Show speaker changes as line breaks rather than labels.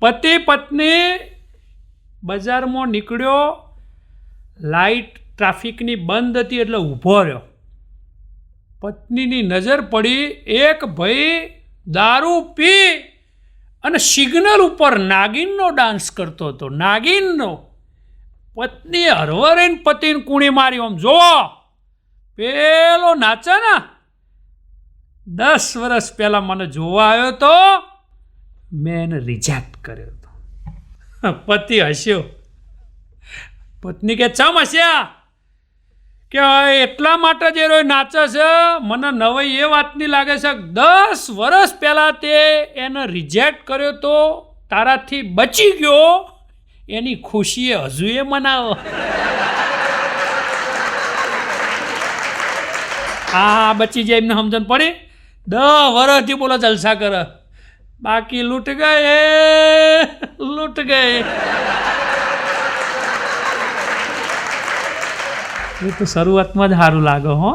પતિ પત્ની બજારમાં નીકળ્યો, લાઇટ ટ્રાફિકની બંધ હતી એટલે ઊભો રહ્યો. પત્નીની નજર પડી, એક ભાઈ દારૂ પી અને સિગ્નલ ઉપર નાગિનનો ડાન્સ કરતો હતો. નાગિનનો. પત્નીએ હરવરીને પતિને કૂણી મારી, આમ જોવો પેલો નાચે ને 10 વર્ષ પહેલા મને જોવા આવ્યો તો મેં એને રિજેક્ટ કર્યો હતો. પતિ હસ્યો. પત્ની કે ચમ હસ્યા? કે એટલા માટે જ એ નાચે છે. મને નવાઈ એ વાતની લાગે છે 10 વર્ષ પહેલા તે એને રિજેક્ટ કર્યો તો તારાથી બચી ગયો, એની ખુશીએ હજુ એ મનાવો. હા બચી જાય એમને સમજણ પડી. 10 વર્ષથી બોલો જલસા કરે, બાકી લૂંટ ગયે. એ તો શરૂઆતમાં જ સારું લાગે હો.